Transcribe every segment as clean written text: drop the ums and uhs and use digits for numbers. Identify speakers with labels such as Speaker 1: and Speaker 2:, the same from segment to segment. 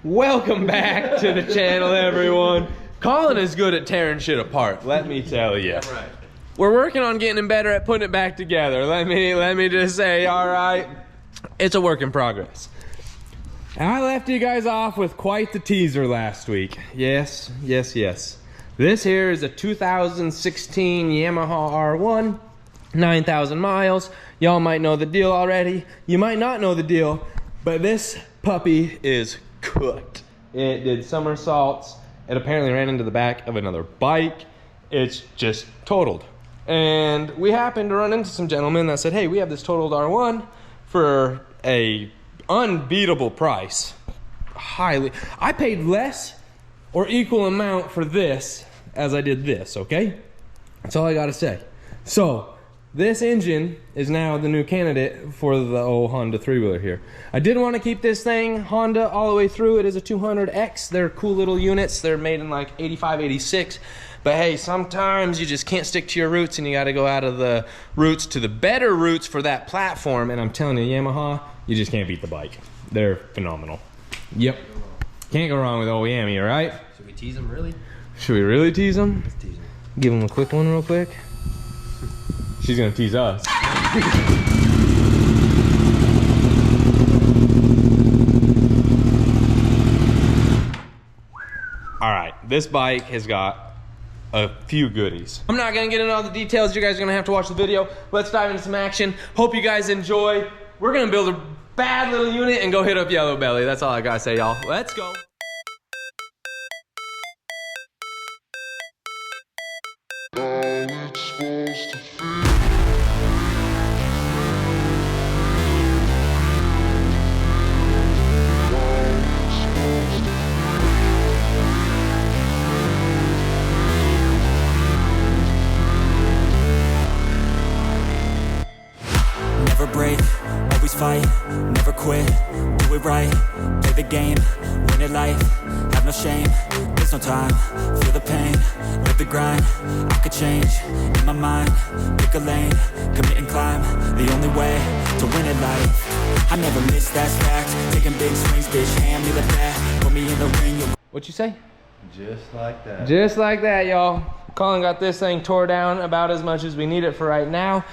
Speaker 1: Welcome back to the channel, everyone. Colin is good at tearing shit apart, let me tell you.
Speaker 2: Right.
Speaker 1: We're working on getting better at putting it back together. Let me just say, all right, it's a work in progress. I left you guys off with quite the teaser last week. Yes. This here is a 2016 Yamaha R1, 9,000 miles. Y'all might know the deal already. You might not know the deal, but this puppy is cooked. It did somersaults. It apparently ran into the back of another bike. It's just totaled. And we happened to run into some gentlemen that said, hey, we have this totaled R1 for a unbeatable price. I paid less or equal amount for this as I did this, okay? That's all I gotta say. So, this engine is now the new candidate for the old Honda 3-wheeler here. I did want to keep this thing Honda all the way through. It is a 200X. They're cool little units. They're made in like 85, 86. But hey, sometimes you just can't stick to your roots and you got to go out of the roots to the better roots for that platform. And I'm telling you, Yamaha, you just can't beat the bike. They're phenomenal. Yep. Can't go wrong with old Yami, right?
Speaker 2: Should we tease them, really?
Speaker 1: Should we really tease them?
Speaker 2: Let's tease them.
Speaker 1: Give them a quick one real quick. She's gonna tease us. All right, this bike has got a few goodies. I'm not gonna get into all the details. You guys are gonna have to watch the video. Let's dive into some action. Hope you guys enjoy. We're gonna build a bad little unit and go hit up Yellow Belly. That's all I gotta say, y'all. Let's go.
Speaker 3: Never break, always fight, never quit, do it right, play the game, win it life, have no shame, there's no time, feel the pain, live the grind, I could change, in my mind, pick a lane, commit and climb, the only way to win it life, I never miss, that's fact, taking big swings, bitch, hand me the bat, put me in the ring.
Speaker 1: What'd you say?
Speaker 2: Just like that.
Speaker 1: Just like that, y'all. Colin got this thing tore down about as much as we need it for right now.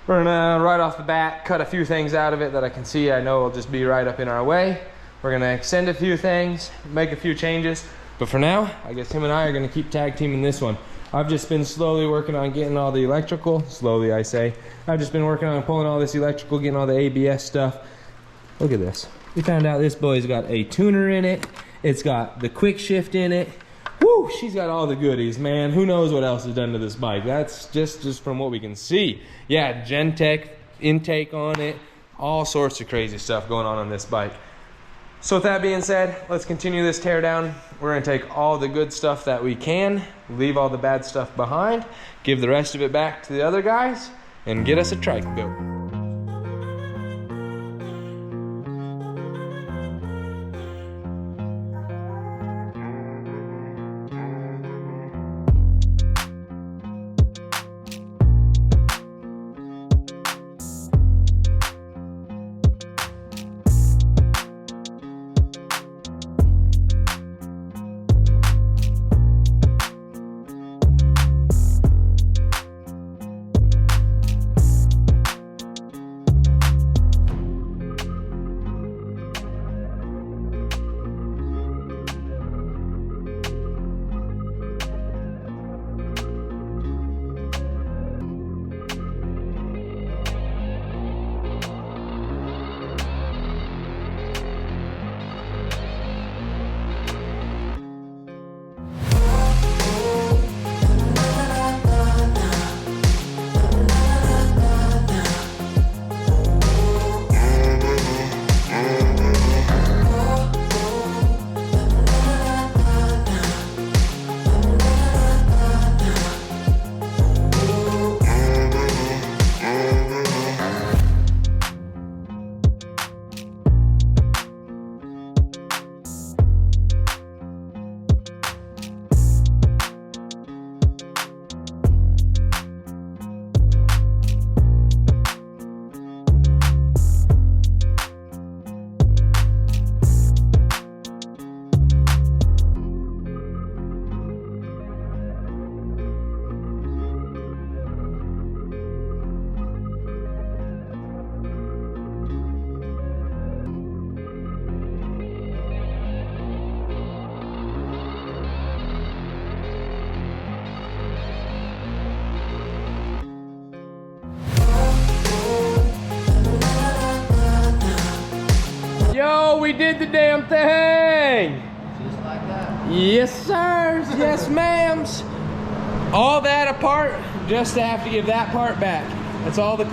Speaker 1: We're gonna, right off the bat, cut a few things out of it that I can see I know will just be right up in our way. We're gonna extend a few things, make a few changes. But for now, I guess him and I are gonna keep tag teaming this one. I've just been slowly working on getting all the electrical, slowly I say. I've just been working on pulling all this electrical, getting all the ABS stuff. Look at this. We found out this boy's got a tuner in it. It's got the quick shift in it. Woo, she's got all the goodies, man. Who knows what else is done to this bike? That's just from what we can see. Yeah, Gentech intake on it. All sorts of crazy stuff going on this bike. So with that being said, let's continue this teardown. We're gonna take all the good stuff that we can, leave all the bad stuff behind, give the rest of it back to the other guys, and get us a trike built. did the damn thing.
Speaker 2: Just like that.
Speaker 1: Yes, sirs. Yes, ma'ams. All that apart, just to have to give that part back. That's all the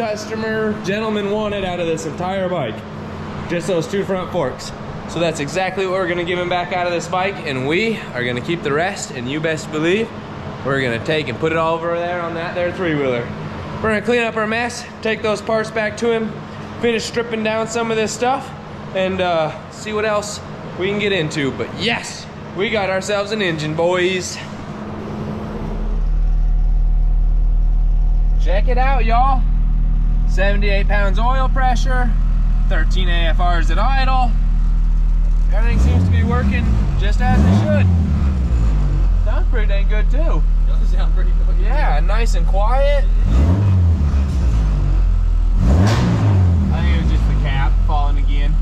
Speaker 1: gentleman wanted out of this entire bike. Just those 2 front forks. So that's exactly what we're gonna give him back out of this bike, and we are gonna keep the rest, and you best believe we're gonna take and put it all over there on that there 3-wheeler. We're gonna clean up our mess, take those parts back to him, finish stripping down some of this stuff, and see what else we can get into. But yes, we got ourselves an engine, boys. Check it out, y'all. 78 pounds oil pressure, 13 AFRs at idle. Everything seems to be working just as it should. Sounds pretty dang good too.
Speaker 2: Does sound pretty good.
Speaker 1: Yeah, nice and quiet. I think it was just the cap falling again.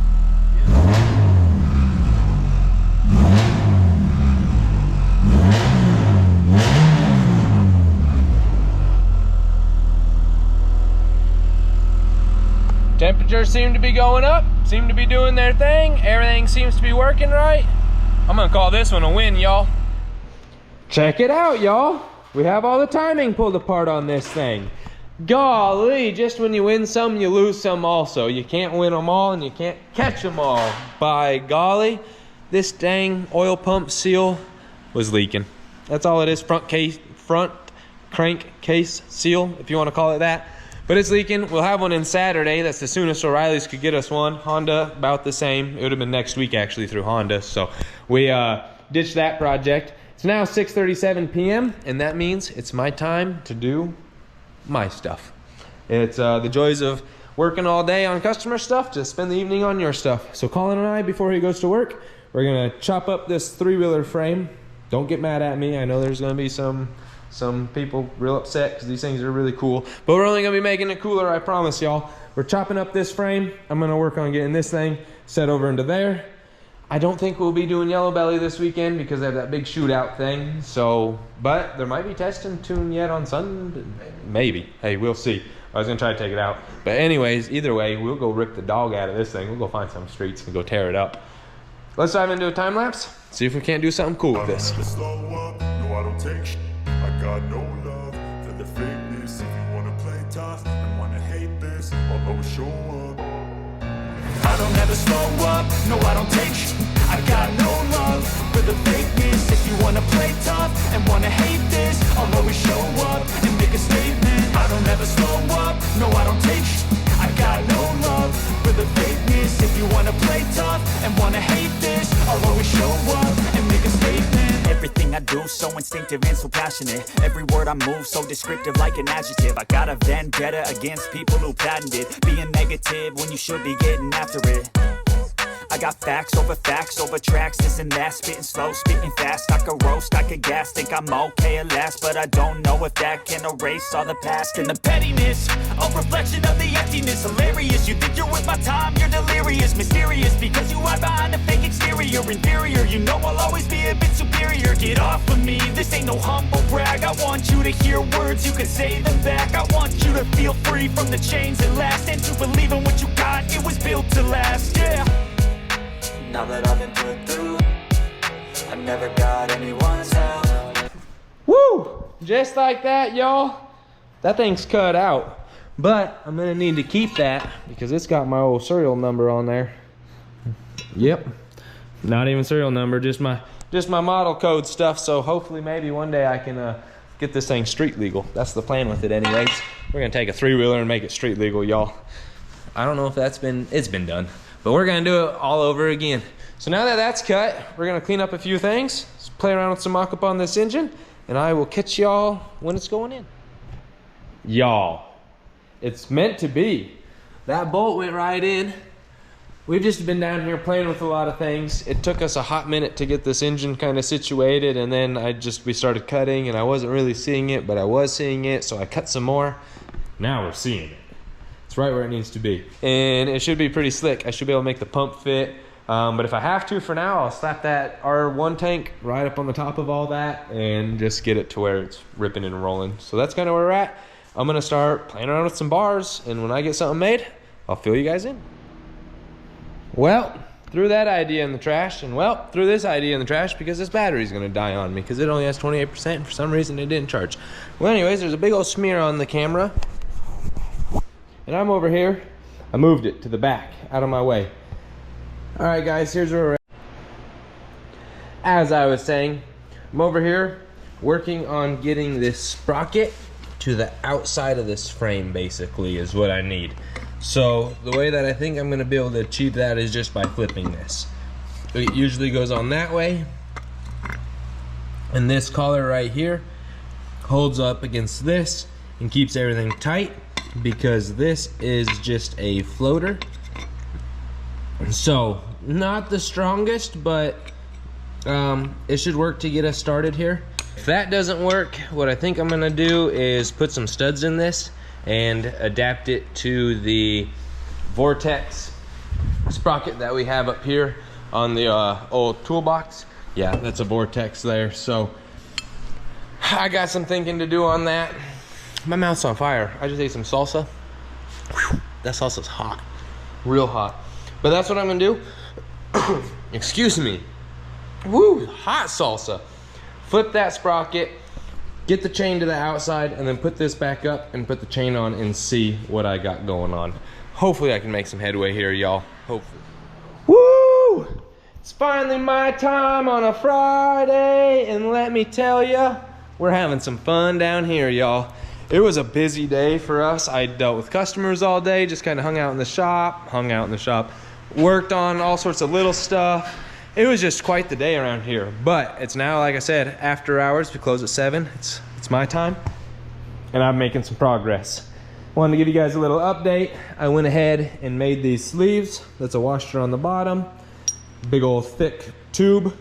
Speaker 1: Temperatures seem to be going up, seem to be doing their thing. Everything seems to be working right. I'm gonna call this one a win, y'all. Check it out, y'all. We have all the timing pulled apart on this thing. Golly, just when you win some, you lose some also. You can't win them all and you can't catch them all. By golly, this dang oil pump seal was leaking. That's all it is, front crank case seal, if you wanna call it that. But it's leaking. We'll have one in Saturday. That's the soonest O'Reilly's could get us one. Honda, about the same. It would have been next week actually through Honda. So we ditched that project. It's now 6:37 p.m. and that means it's my time to do my stuff. It's the joys of working all day on customer stuff to spend the evening on your stuff. So Colin and I, before he goes to work, we're gonna chop up this 3-wheeler frame. Don't get mad at me. I know there's gonna be some people real upset because these things are really cool, but we're only gonna be making it cooler, I promise y'all. We're chopping up this frame. I'm gonna work on getting this thing set over into there. I don't think we'll be doing Yellow Belly this weekend because they have that big shootout thing. So, but there might be testing tune yet on Sunday. Maybe. Hey, we'll see. I was gonna try to take it out. But anyways, either way, we'll go rip the dog out of this thing. We'll go find some streets and go tear it up. Let's dive into a time lapse. See if we can't do something cool with this.
Speaker 4: I got no love for the fakeness. If you wanna play tough and wanna hate this, I'll always show up. I don't ever slow up, no I don't take sh**. I got no love for the fakeness. If you wanna play tough and wanna hate this, I'll always show up and make a statement. I don't ever slow up, no I don't take sh**. I got no love for the fakeness. If you wanna play tough and wanna hate this, I'll always show up and make a statement. Everything I do so instinctive and so passionate. Every word I move so descriptive like an adjective. I got a vendetta against people who patented being negative when you should be getting after it. I got facts over tracks, this and that. Spitting slow, spitting fast. I could roast, I could gas. Think I'm okay at last, but I don't know if that can erase all the past. And the pettiness, a reflection of the emptiness. Hilarious, you think you're worth my time, you're delirious. Mysterious, because you hide behind a fake exterior. Inferior, you know I'll always be a bit superior. Get off of me, this ain't no humble brag. I want you to hear words, you can say them back. I want you to feel free from the chains that last, and to believe in what you got, it was built to last, yeah. Now that I've been put through, I never got anyone's help.
Speaker 1: Woo! Just like that, y'all. That thing's cut out. But I'm gonna need to keep that because it's got my old serial number on there. Yep. Not even serial number, just my model code stuff. So hopefully maybe one day I can get this thing street legal. That's the plan with it anyways. We're gonna take a 3-wheeler and make it street legal, y'all. I don't know if it's been done. But we're gonna do it all over again. So now that that's cut, we're gonna clean up a few things, play around with some mock-up on this engine, and I will catch y'all when it's going in. Y'all, it's meant to be. That bolt went right in. We've just been down here playing with a lot of things. It took us a hot minute to get this engine kind of situated, and then we started cutting, and I wasn't really seeing it, but I was seeing it, so I cut some more. Now we're seeing it. It's right where it needs to be. And it should be pretty slick. I should be able to make the pump fit. But if I have to for now, I'll slap that R1 tank right up on the top of all that and just get it to where it's ripping and rolling. So that's kind of where we're at. I'm gonna start playing around with some bars, and when I get something made, I'll fill you guys in. Well, threw that idea in the trash, and well, threw this idea in the trash because this battery's gonna die on me because it only has 28%, and for some reason it didn't charge. Well, anyways, there's a big old smear on the camera, and I'm over here. I moved it to the back, out of my way. All right, guys, here's where we're at. As I was saying, I'm over here working on getting this sprocket to the outside of this frame, basically, is what I need. So the way that I think I'm gonna be able to achieve that is just by flipping this. It usually goes on that way, and this collar right here holds up against this and keeps everything tight, because this is just a floater. So not the strongest, but it should work to get us started here. If that doesn't work, what I think I'm gonna do is put some studs in this and adapt it to the Vortex sprocket that we have up here on the old toolbox. Yeah, that's a Vortex there. So I got some thinking to do on that. My mouth's on fire. I just ate some salsa. Whew, that salsa's hot, real hot. But that's what I'm gonna do. Excuse me. Woo, hot salsa. Flip that sprocket, get the chain to the outside, and then put this back up and put the chain on and see what I got going on. Hopefully I can make some headway here, y'all. Hopefully. Woo! It's finally my time on a Friday, and let me tell ya, we're having some fun down here, y'all. It was a busy day for us. I dealt with customers all day, just kind of hung out in the shop, worked on all sorts of little stuff. It was just quite the day around here, but it's now, like I said, after hours. We close at 7. It's my time, and I'm making some progress. Wanted to give you guys a little update. I went ahead and made these sleeves. That's a washer on the bottom, big old thick tube,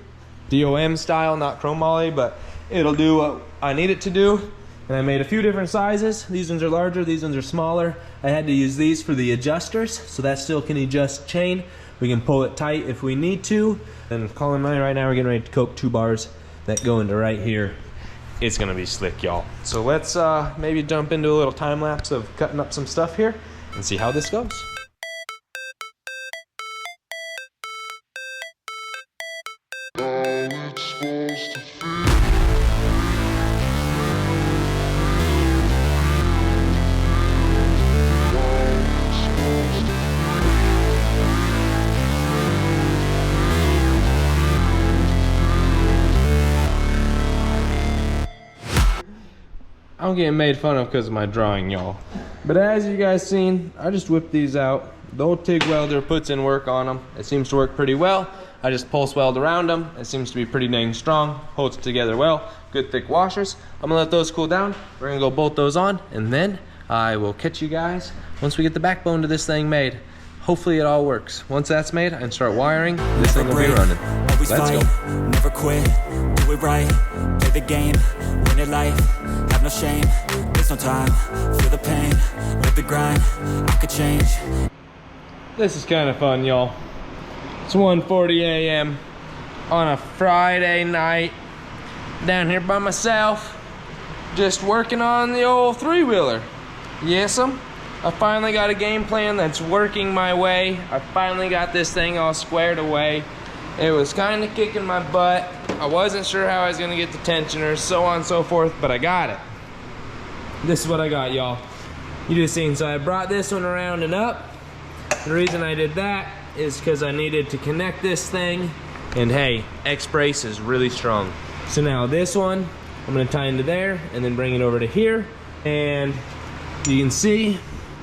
Speaker 1: DOM style, not chromoly, but it'll do what I need it to do. And I made a few different sizes. These ones are larger, these ones are smaller. I had to use these for the adjusters, so that still can adjust chain. We can pull it tight if we need to. And calling mine right now, we're getting ready to cope 2 bars that go into right here. It's gonna be slick, y'all. So let's maybe jump into a little time lapse of cutting up some stuff here and see how this goes. I'm getting made fun of because of my drawing, y'all. But as you guys seen, I just whipped these out. The old TIG welder puts in work on them. It seems to work pretty well. I just pulse weld around them. It seems to be pretty dang strong. Holds together well. Good thick washers. I'm gonna let those cool down. We're gonna go bolt those on, and then I will catch you guys once we get the backbone to this thing made. Hopefully it all works. Once that's made, I can start wiring. This thing will be running. Let's go.
Speaker 3: Never quit, do it right, play the game, win it life, have no shame, there's no time, feel the pain, live the grind, I could change.
Speaker 1: This is kind of fun, y'all. It's 1:40 a.m. on a Friday night, down here by myself, just working on the old 3-wheeler. Yes'm. I finally got a game plan that's working my way. I finally got this thing all squared away. It was kind of kicking my butt. I wasn't sure how I was gonna get the tensioners, so on and so forth, but I got it. This is what I got, y'all. You just seen, so I brought this one around and up. The reason I did that is because I needed to connect this thing, and hey, X-brace is really strong. So now this one, I'm gonna tie into there and then bring it over to here, and you can see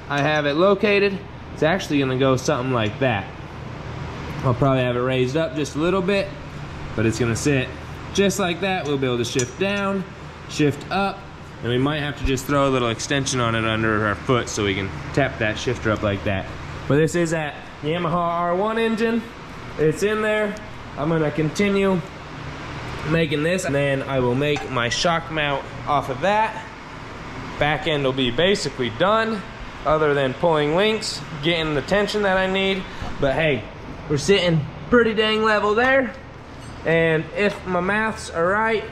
Speaker 1: I have it located. It's actually gonna go something like that. I'll probably have it raised up just a little bit, but it's gonna sit just like that. We'll be able to shift down, shift up, and we might have to just throw a little extension on it under our foot so we can tap that shifter up like that. But this is that Yamaha R1 engine. It's in there. I'm gonna continue making this, and then I will make my shock mount off of that. Back end will be basically done, other than pulling links, getting the tension that I need. But hey, we're sitting pretty dang level there. And if my maths are right,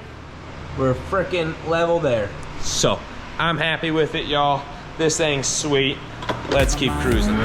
Speaker 1: we're freaking level there. So I'm happy with it, y'all. This thing's sweet. Let's keep cruising.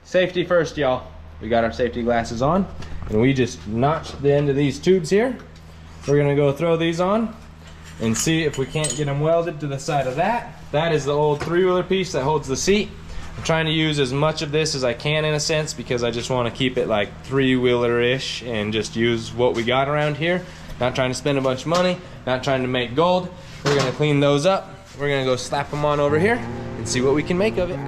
Speaker 1: safety first, y'all. We got our safety glasses on, and we just notched the end of these tubes here. We're gonna go throw these on and see if we can't get them welded to the side of that. That is the old 3-wheeler piece that holds the seat. I'm trying to use as much of this as I can in a sense, because I just want to keep it like 3-wheeler-ish and just use what we got around here. Not trying to spend a bunch of money, not trying to make gold. We're gonna clean those up. We're gonna go slap them on over here and see what we can make of it.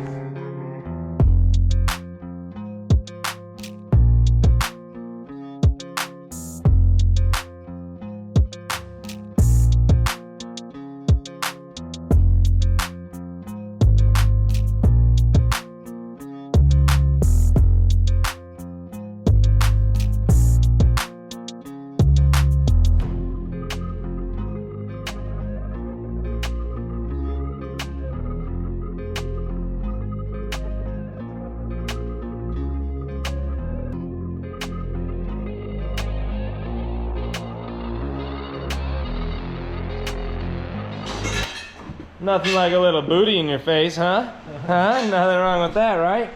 Speaker 1: Nothing like a little booty in your face, huh? Huh? Nothing wrong with that, right?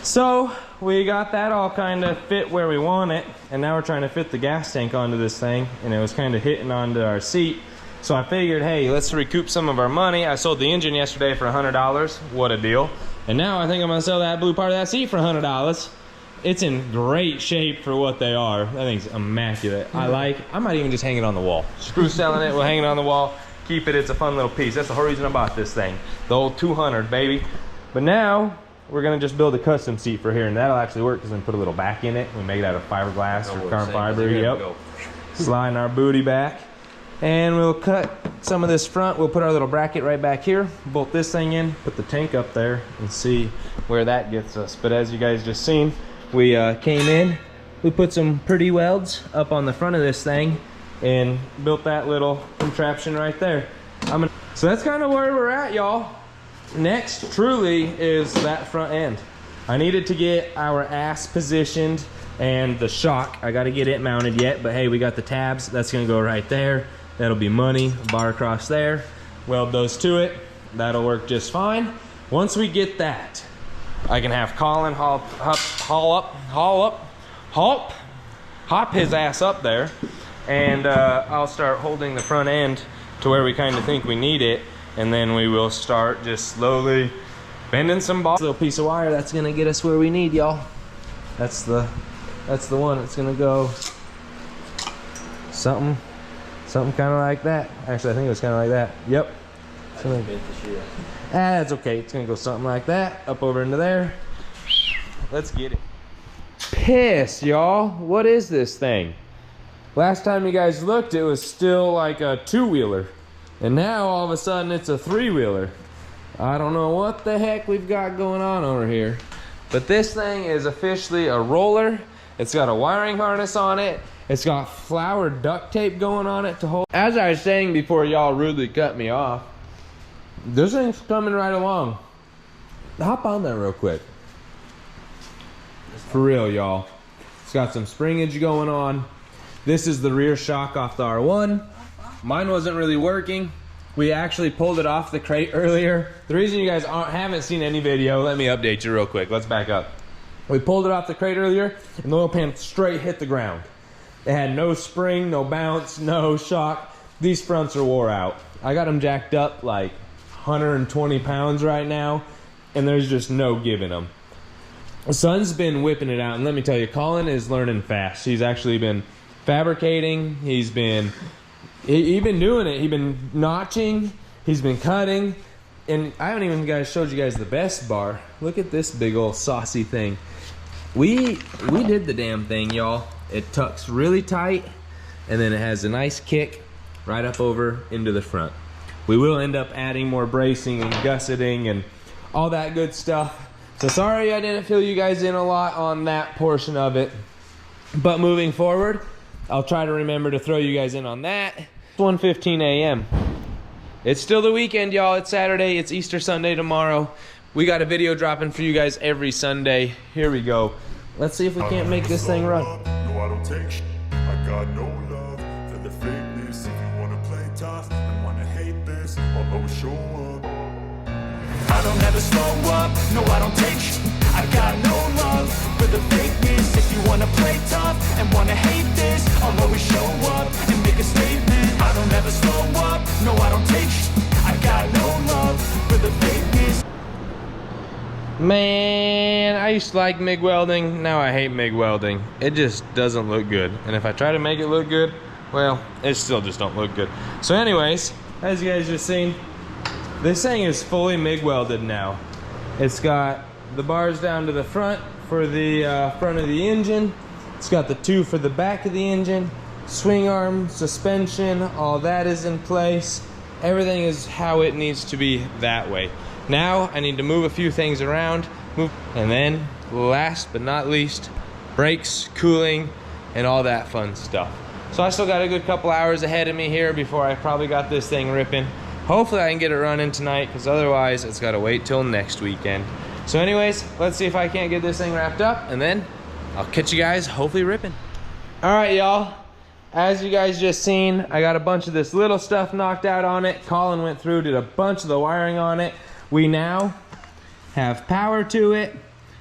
Speaker 1: So we got that all kind of fit where we want it, and now we're trying to fit the gas tank onto this thing, and it was kind of hitting onto our seat. So I figured, hey, let's recoup some of our money. I sold the engine yesterday for $100. What a deal. And now I think I'm gonna sell that blue part of that seat for $100. It's in great shape for what they are. That thing's immaculate. I might even just hang it on the wall. Screw selling it, we'll hang it on the wall. Keep it, it's a fun little piece. That's the whole reason I bought this thing. The old 200, baby. But now, we're gonna just build a custom seat for here, and that'll actually work because we put a little back in it. We make it out of fiberglass or carbon fiber, yep. Sliding our booty back. And we'll cut some of this front. We'll put our little bracket right back here, bolt this thing in, put the tank up there, and see where that gets us. But as you guys just seen, we came in, we put some pretty welds up on the front of this thing, and built that little contraption right there. So that's kind of where we're at, y'all. Next truly is that front end. I needed to get our ass positioned and the shock. I got to get it mounted yet, but hey, we got the tabs. That's gonna go right there. That'll be money. Bar across there, weld those to it. That'll work just fine. Once we get that, I can have Colin hop his ass up there, and I'll start holding the front end to where we kind of think we need it, and then we will start just slowly bending some balls. Little piece of wire that's gonna get us where we need, y'all. That's the one that's gonna go something kind of like that. Actually, I think it was kind of like that. Yep. That's okay. It's gonna go something like that up over into there. Let's get it. Piss, y'all. What is this thing? Last time you guys looked, it was still like a 2-wheeler. And now all of a sudden it's a 3-wheeler. I don't know what the heck we've got going on over here. But this thing is officially a roller. It's got a wiring harness on it. It's got flour duct tape going on it to hold. As I was saying before y'all rudely cut me off, this thing's coming right along. Hop on there real quick. For real, y'all. It's got some springage going on. This is the rear shock off the R1. Mine wasn't really working. We actually pulled it off the crate earlier. The reason you guys haven't seen any video, let me update you real quick. Let's back up. We pulled it off the crate earlier, and the oil pan straight hit the ground. It had no spring, no bounce, no shock. These fronts are wore out. I got them jacked up like 120 pounds right now, and there's just no giving them. The son's been whipping it out, and let me tell you, Colin is learning fast. He's actually been fabricating, he's been doing it. He's been notching, he's been cutting, and I haven't even showed you guys the best bar. Look at this big old saucy thing. We did the damn thing, y'all. It tucks really tight, and then it has a nice kick right up over into the front. We will end up adding more bracing and gusseting and all that good stuff. So sorry I didn't fill you guys in a lot on that portion of it, but moving forward, I'll try to remember to throw you guys in on that. 1:15 a.m. It's still the weekend, y'all. It's Saturday. It's Easter Sunday tomorrow. We got a video dropping for you guys every Sunday. Here we go. Let's see if we can't make this thing run.
Speaker 4: No, I don't take shit. I got no love for the fakeness. If you wanna play tough and wanna hate this, I'll always show up. I don't ever slow up. No, I don't take shit.
Speaker 3: I got no love for the fakeness. If you wanna play tough and wanna hate this, I'll always show up and make a statement. I don't ever slow up, no I don't take sh. I got no love for the fakeness.
Speaker 1: Man, I used to like MIG welding. Now I hate MIG welding. It just doesn't look good. And if I try to make it look good, well, it still just don't look good. So anyways, as you guys just seen, this thing is fully MIG welded now. It's got the bars down to the front for the front of the engine. It's got the two for the back of the engine. Swing arm, suspension, all that is in place. Everything is how it needs to be that way. Now I need to move a few things around, and then last but not least, brakes, cooling, and all that fun stuff. So I still got a good couple hours ahead of me here before I probably got this thing ripping. Hopefully I can get it running tonight, because otherwise it's got to wait till next weekend. So anyways, let's see if I can't get this thing wrapped up, and then I'll catch you guys hopefully ripping. All right, y'all. As you guys just seen, I got a bunch of this little stuff knocked out on it. Colin went through, did a bunch of the wiring on it. We now have power to it.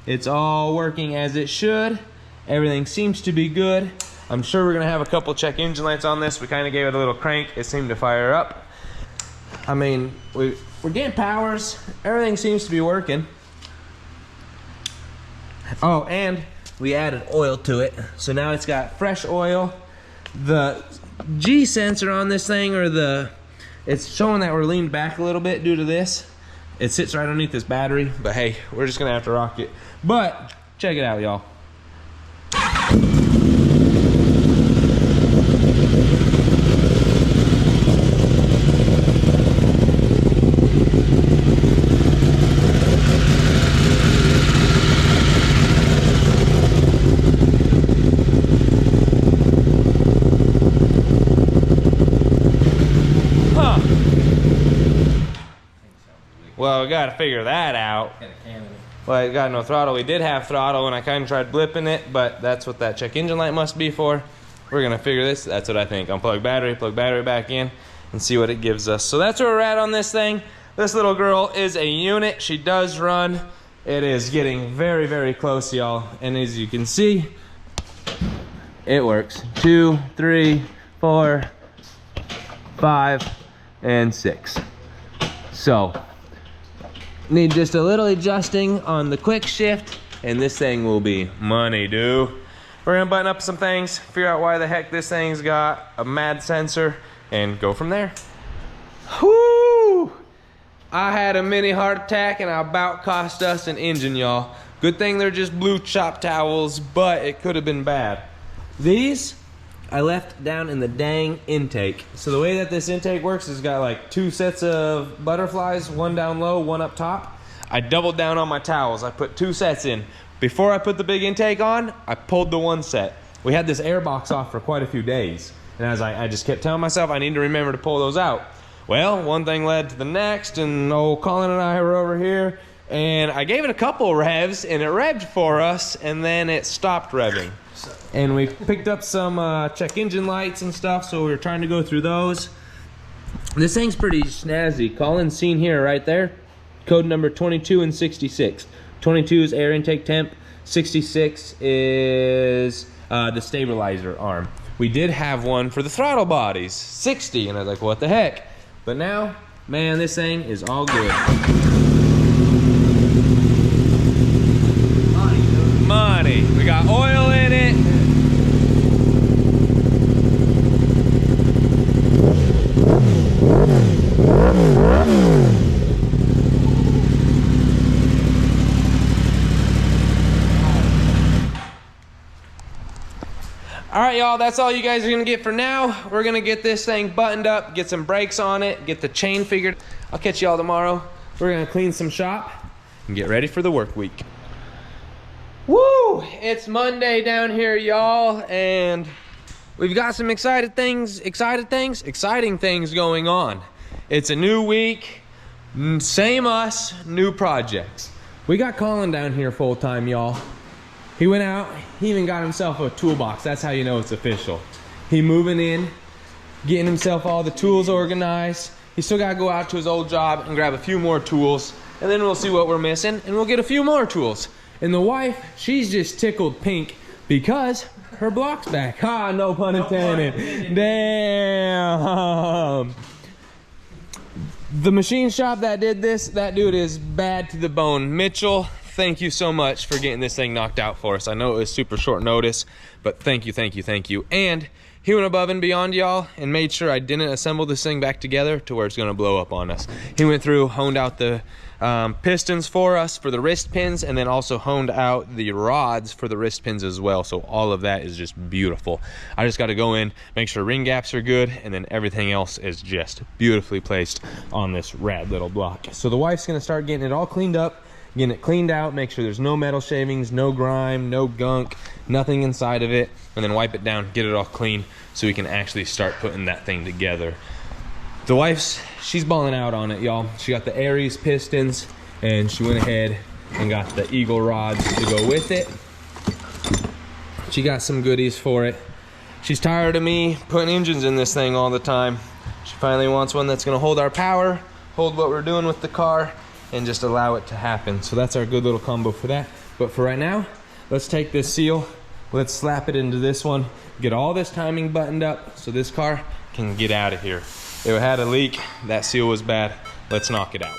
Speaker 1: It's all working as it should. Everything seems to be good. I'm sure we're gonna have a couple check engine lights on this. We kind of gave it a little crank. It seemed to fire up. I mean, we're getting powers. Everything seems to be working. Oh, and we added oil to it. So now it's got fresh oil. The G sensor on this thing, or it's showing that we're leaned back a little bit due to this. It sits right underneath this battery, but hey, we're just gonna have to rock it. But check it out, y'all. Well, we gotta figure that out. Well, I got no throttle. We did have throttle and I kind of tried blipping it, but that's what that check engine light must be for. We're gonna figure this. That's what I think. Unplug battery back in, and see what it gives us. So that's where we're at on this thing. This little girl is a unit. She does run. It is getting very, very close, y'all. And as you can see, it works. 2, 3, 4, 5, and 6. So, need just a little adjusting on the quick shift, and this thing will be money, dude. We're gonna button up some things, figure out why the heck this thing's got a mad sensor, and go from there. Whoo! I had a mini heart attack and I about cost us an engine, y'all. Good thing they're just blue chop towels, but it could have been bad. These I left down in the dang intake. So the way that this intake works is got like 2 sets of butterflies, one down low, one up top. I doubled down on my towels. I put 2 sets in. Before I put the big intake on, I pulled the 1 set. We had this air box off for quite a few days. And as I just kept telling myself, I need to remember to pull those out. Well, one thing led to the next, and old Colin and I were over here, and I gave it a couple revs, and it revved for us, and then it stopped revving. And we picked up some check engine lights and stuff, so we were trying to go through those. This thing's pretty snazzy. Colin's seen here, right there, code number 22 and 66. 22 is air intake temp, 66 is the stabilizer arm. We did have one for the throttle bodies, 60, and I was like, what the heck? But now, man, this thing is all good. Money. We got oil in it. All right, y'all, that's all you guys are gonna get for now. We're gonna get this thing buttoned up, get some brakes on it, get the chain figured. I'll catch y'all tomorrow. We're gonna clean some shop and get ready for the work week. Woo! It's Monday down here, y'all, and we've got some exciting things going on. It's a new week, same us, new projects. We got Colin down here full time, y'all. He went out, he even got himself a toolbox. That's how you know it's official. He moving in, getting himself all the tools organized. He still gotta go out to his old job and grab a few more tools, and then we'll see what we're missing, and we'll get a few more tools. And the wife, she's just tickled pink because her block's back. Ha, no pun intended. Damn. The machine shop that did this, that dude is bad to the bone. Mitchell, thank you so much for getting this thing knocked out for us. I know it was super short notice, but thank you, thank you, thank you. And he went above and beyond, y'all, and made sure I didn't assemble this thing back together to where it's gonna blow up on us. He went through, honed out the pistons for us for the wrist pins, and then also honed out the rods for the wrist pins as well. So all of that is just beautiful. I just gotta go in, make sure ring gaps are good, and then everything else is just beautifully placed on this rad little block. So the wife's gonna start getting it all cleaned up, getting it cleaned out, make sure there's no metal shavings, no grime, no gunk, nothing inside of it, and then wipe it down, get it all clean so we can actually start putting that thing together. The wife's, she's balling out on it, y'all. She got the Aries pistons, and she went ahead and got the Eagle rods to go with it. She got some goodies for it. She's tired of me putting engines in this thing all the time. She finally wants one that's gonna hold our power, hold what we're doing with the car, and just allow it to happen. So that's our good little combo for that. But for right now, let's take this seal, let's slap it into this one, get all this timing buttoned up so this car can get out of here. It had a leak, that seal was bad. Let's knock it out.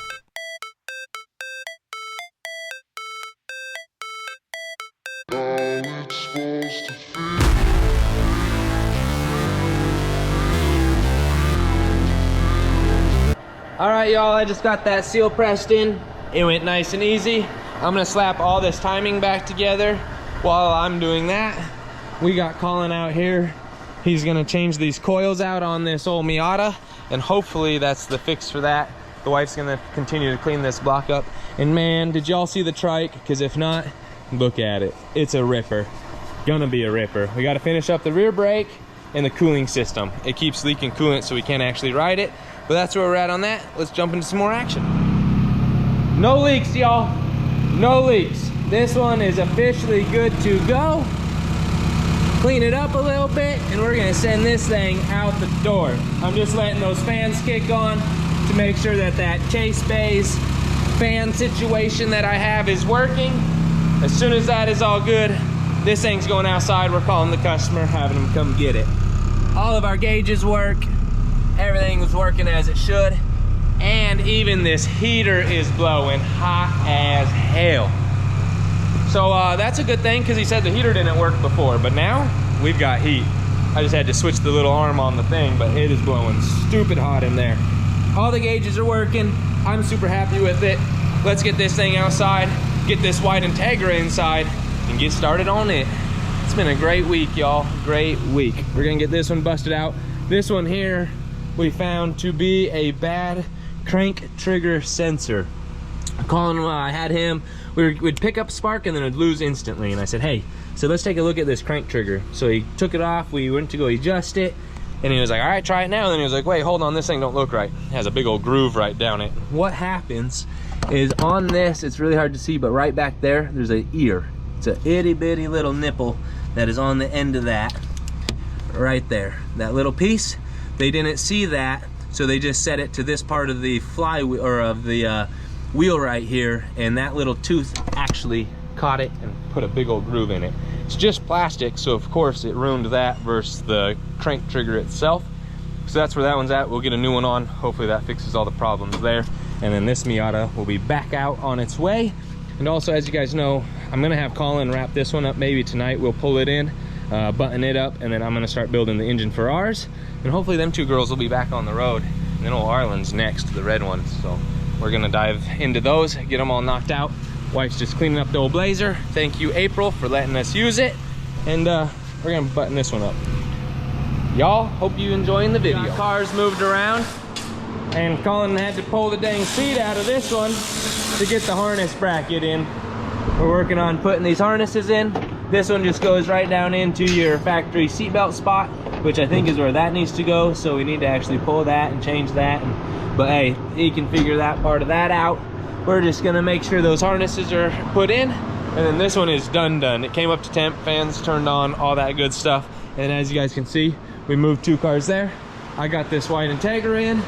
Speaker 1: All right, y'all, I just got that seal pressed in. It went nice and easy. I'm gonna slap all this timing back together. While I'm doing that, we got Colin out here. He's gonna change these coils out on this old Miata, and hopefully that's the fix for that. The wife's gonna continue to clean this block up. And man, did y'all see the trike? Because if not, look at it. It's a ripper. Gonna be a ripper. We gotta finish up the rear brake and the cooling system. It keeps leaking coolant, so we can't actually ride it. But that's where we're at on that. Let's jump into some more action. No leaks, y'all. No leaks. This one is officially good to go. Clean it up a little bit, and we're gonna send this thing out the door. I'm just letting those fans kick on to make sure that that Chase Bay's fan situation that I have is working. As soon as that is all good, this thing's going outside. We're calling the customer, having them come get it. All of our gauges work. Everything was working as it should. And even this heater is blowing hot as hell. So that's a good thing, because he said the heater didn't work before, but now we've got heat. I just had to switch the little arm on the thing, but it is blowing stupid hot in there. All the gauges are working. I'm super happy with it. Let's get this thing outside, get this white Integra inside, and get started on it. It's been a great week, y'all. Great week. We're gonna get this one busted out. This one here we found to be a bad crank trigger sensor. Colin, I had him, we'd pick up spark and then it'd lose instantly. And I said, hey, so let's take a look at this crank trigger. So he took it off, we went to go adjust it, and he was like, all right, try it now. And then he was like, wait, hold on, this thing don't look right. It has a big old groove right down it. What happens is on this, it's really hard to see, but right back there, there's an ear. It's a itty bitty little nipple that is on the end of that, right there. That little piece, they didn't see that, so they just set it to this part of the flywheel, or of the wheel right here, and that little tooth actually caught it and put a big old groove in it. It's just plastic, so of course it ruined that versus the crank trigger itself. So that's where that one's at. We'll get a new one on. Hopefully that fixes all the problems there. And then this Miata will be back out on its way. And also, as you guys know, I'm gonna have Colin wrap this one up maybe tonight. We'll pull it in, button it up, and then I'm gonna start building the engine for ours. And hopefully them two girls will be back on the road. And then old Arlen's next, the red one. So we're gonna dive into those, get them all knocked out. Wife's just cleaning up the old Blazer. Thank you, April, for letting us use it. And we're gonna button this one up. Y'all, hope you enjoying the video. Got cars moved around, and Colin had to pull the dang seat out of this one to get the harness bracket in. We're working on putting these harnesses in. This one just goes right down into your factory seatbelt spot, which I think is where that needs to go. So we need to actually pull that and change that. But hey, he can figure that part of that out. We're just gonna make sure those harnesses are put in. And then this one is done. It came up to temp, fans turned on, all that good stuff. And as you guys can see, we moved two cars there. I got this white Integra in.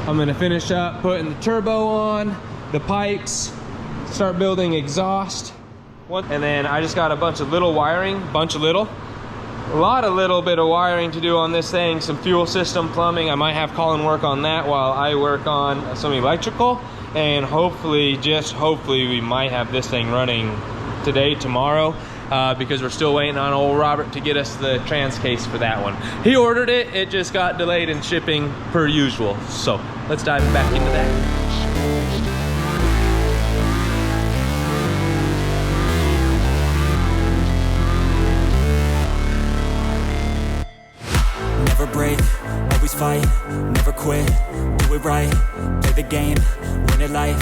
Speaker 1: I'm gonna finish up putting the turbo on, the pipes, start building exhaust, And then I just got a bunch of little wiring, a lot of little bit of wiring to do on this thing, some fuel system plumbing. I might have Colin work on that while I work on some electrical, and hopefully, just hopefully, we might have this thing running today, tomorrow, because we're still waiting on old Robert to get us the trans case for that one. He ordered it, it just got delayed in shipping per usual. So let's dive back into that.
Speaker 3: Never break, always fight, never quit, do it right, play the game, win it life,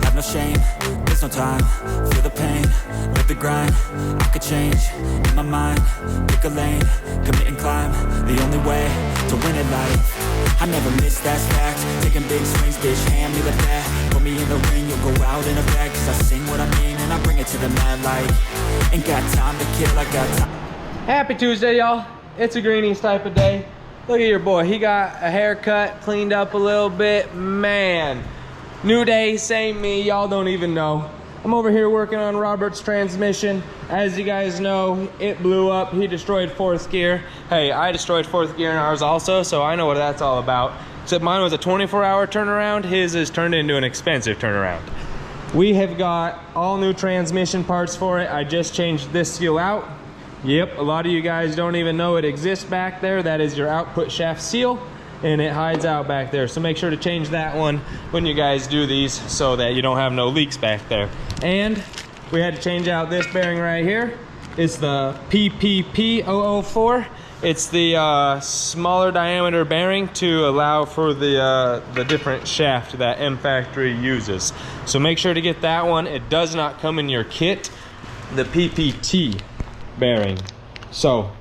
Speaker 3: have no shame, there's no time, feel the pain, live the grind, I could change, in my mind, pick a lane, commit and climb, the only way to win it life, I never miss, that's fact, taking big swings, bitch, hand me the bat, put me in the ring, you'll go out in a bag, cause I sing what I mean, and I bring it to the mad light, ain't got time to kill, I got time.
Speaker 1: Happy Tuesday, y'all. It's a greenies type of day. Look at your boy, he got a haircut, cleaned up a little bit. Man, new day, same me, y'all don't even know. I'm over here working on Robert's transmission. As you guys know, it blew up, he destroyed fourth gear. Hey, I destroyed fourth gear in ours also, so I know what that's all about. Except mine was a 24-hour turnaround, his is turned into an expensive turnaround. We have got all new transmission parts for it. I just changed this seal out. Yep, a lot of you guys don't even know it exists back there. That is your output shaft seal, and it hides out back there. So make sure to change that one when you guys do these so that you don't have no leaks back there. And we had to change out this bearing right here. It's the PPP004. It's the smaller diameter bearing to allow for the different shaft that M Factory uses. So make sure to get that one. It does not come in your kit, the PPT bearing. So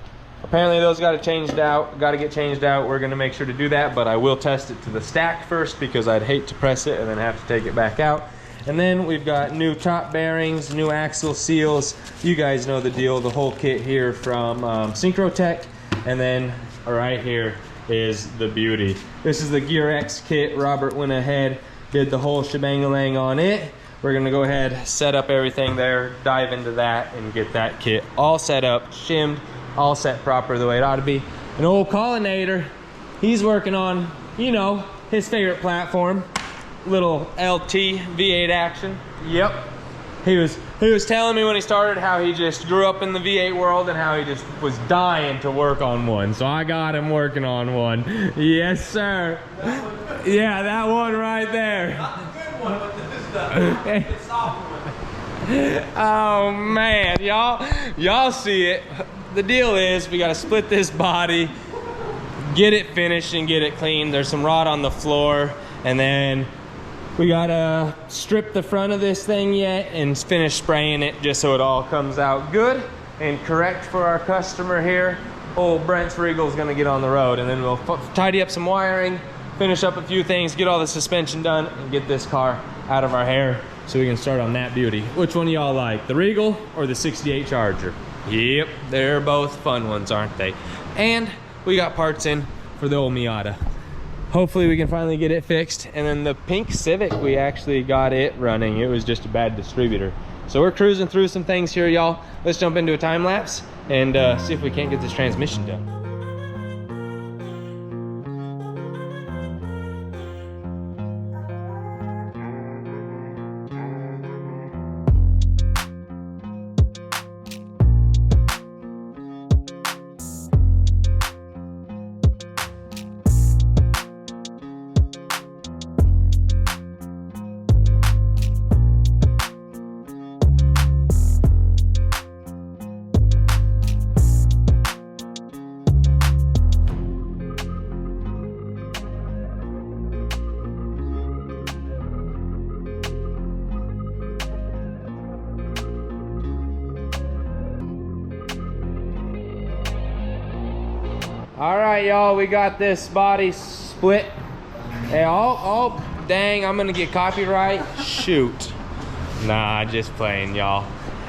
Speaker 1: apparently those got to get changed out. We're going to make sure to do that, but I will test it to the stack first because I'd hate to press it and then have to take it back out. And then we've got new top bearings, new axle seals. You guys know the deal, the whole kit here from Synchrotech. And then right here is the beauty. This is the Gear X kit. Robert went ahead, did the whole shebang-a-lang on it. We're gonna go ahead, set up everything there, dive into that, and get that kit all set up, shimmed, all set proper the way it ought to be. An old Collinator, he's working on, you know, his favorite platform, little LT V8 action. Yep. He was telling me when he started how he just grew up in the V8 world and how he just was dying to work on one. So I got him working on one. Yes, sir. Yeah, that one right there. Not the good one, but this is the soft one. Oh man, y'all see it. The deal is we gotta split this body, get it finished and get it clean. There's some rot on the floor, and then we gotta strip the front of this thing yet and finish spraying it just so it all comes out good and correct for our customer here. Old Brent's Regal's gonna get on the road, and then we'll tidy up some wiring, finish up a few things, get all the suspension done, and get this car out of our hair so we can start on that beauty. Which one y'all like, the Regal or the 68 Charger? Yep, they're both fun ones, aren't they? And we got parts in for the old Miata. Hopefully we can finally get it fixed. And then the pink Civic, we actually got it running. It was just a bad distributor. So we're cruising through some things here, y'all. Let's jump into a time lapse and see if we can't get this transmission done. All right, y'all, we got this body split. Hey, oh, dang, I'm gonna get copyright. Shoot. Nah, just playing, y'all.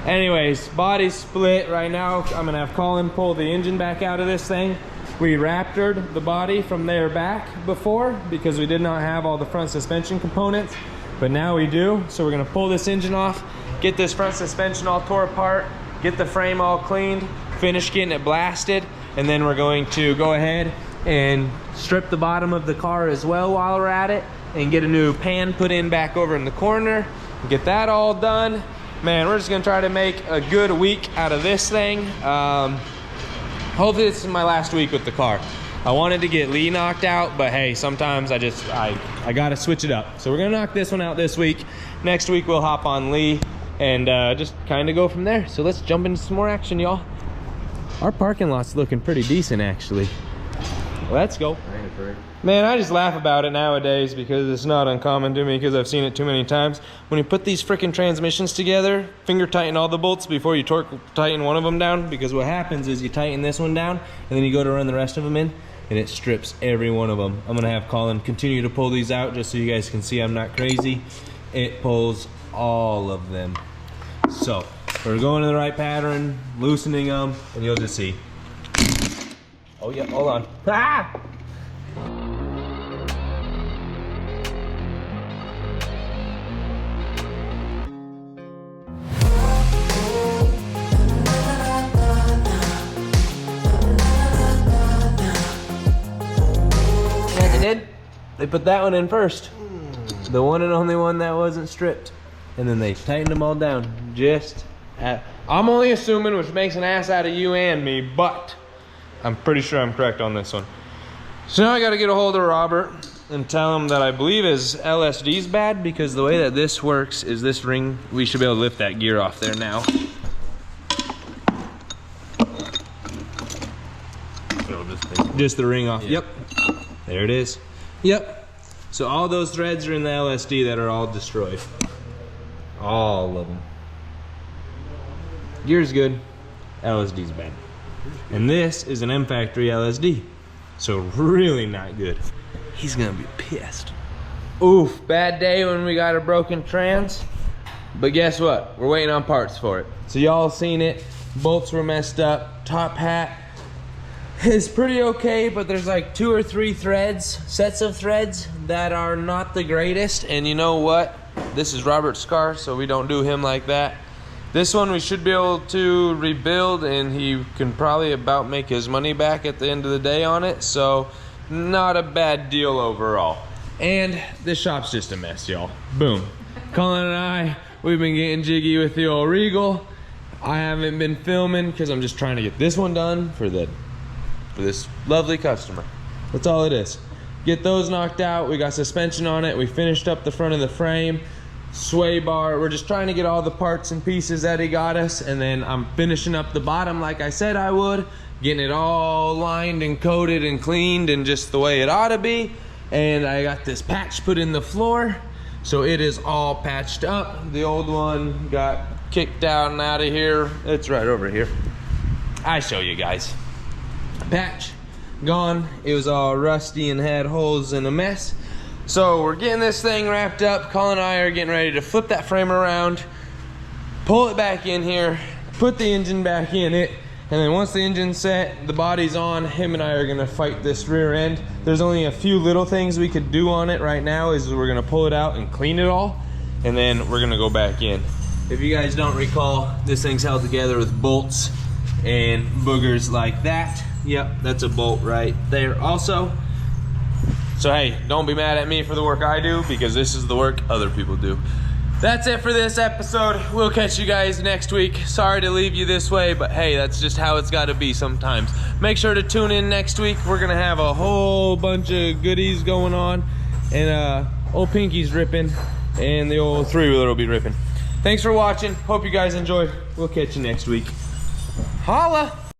Speaker 1: Anyways, body split. Right now, I'm gonna have Colin pull the engine back out of this thing. We raptored the body from there back before because we did not have all the front suspension components, but now we do. So we're gonna pull this engine off get this front suspension all tore apart, get the frame all cleaned, finish getting it blasted, and then we're going to go ahead and strip the bottom of the car as well while we're at it, and get a new pan put in back over in the corner, get that all done. Man, we're just gonna try to make a good week out of this thing. Hopefully this is my last week with the car. I wanted to get Lee knocked out, but hey, sometimes I gotta switch it up. So we're gonna knock this one out this week. Next week we'll hop on Lee and just kind of go from there. So let's jump into some more action, y'all. Our parking lot's looking pretty decent, actually. Let's go. Man, I just laugh about it nowadays because it's not uncommon to me because I've seen it too many times. When you put these freaking transmissions together, finger tighten all the bolts before you torque tighten one of them down, because what happens is you tighten this one down and then you go to run the rest of them in and it strips every one of them. I'm gonna have Colin continue to pull these out just so you guys can see I'm not crazy. It pulls all of them. So we're going in the right pattern, loosening them, and you'll just see. Oh yeah, hold on. Ah! They put that one in first. The one and only one that wasn't stripped. And then they tightened them all down. I'm only assuming, which makes an ass out of you and me, but I'm pretty sure I'm correct on this one. So now I gotta get a hold of Robert and tell him that I believe his LSD's bad, because the way that this works is this ring, we should be able to lift that gear off there now. Just the ring off, yeah. Yep. There it is. Yep. So all those threads are in the LSD that are all destroyed. All of them. Gear's good, LSD's bad. And this is an M Factory LSD. So really not good. He's gonna be pissed. Oof, bad day when we got a broken trans. But guess what? We're waiting on parts for it. So y'all seen it. Bolts were messed up. Top hat is pretty okay, but there's like 2 or 3 sets of threads that are not the greatest. And you know what? This is Robert's car, so we don't do him like that. This one we should be able to rebuild, and he can probably about make his money back at the end of the day on it. So not a bad deal overall. And this shop's just a mess, y'all. Boom. Colin and we've been getting jiggy with the old Regal. I haven't been filming because I'm just trying to get this one done for this lovely customer. That's all it is. Get those knocked out. We got suspension on it. We finished up the front of the frame, sway bar. We're just trying to get all the parts and pieces that he got us, and then I'm finishing up the bottom like I said I would, getting it all lined and coated and cleaned and just the way it ought to be. And I got this patch put in the floor, so it is all patched up. The old one got kicked out and out of here. It's right over here. I show you guys. Patch gone. It was all rusty and had holes and a mess. So we're getting this thing wrapped up. Colin and I are getting ready to flip that frame around, pull it back in here, put the engine back in it, and then once the engine's set, the body's on, him and I are gonna fight this rear end. There's only a few little things we could do on it right now. Is we're gonna pull it out and clean it all, and then we're gonna go back in. If you guys don't recall, this thing's held together with bolts and boogers like that. Yep, that's a bolt right there also. So hey, don't be mad at me for the work I do, because this is the work other people do. That's it for this episode. We'll catch you guys next week. Sorry to leave you this way, but hey, that's just how it's gotta be sometimes. Make sure to tune in next week. We're gonna have a whole bunch of goodies going on, and old Pinky's ripping, and the old 3-wheeler will be ripping. Thanks for watching. Hope you guys enjoyed. We'll catch you next week. Holla!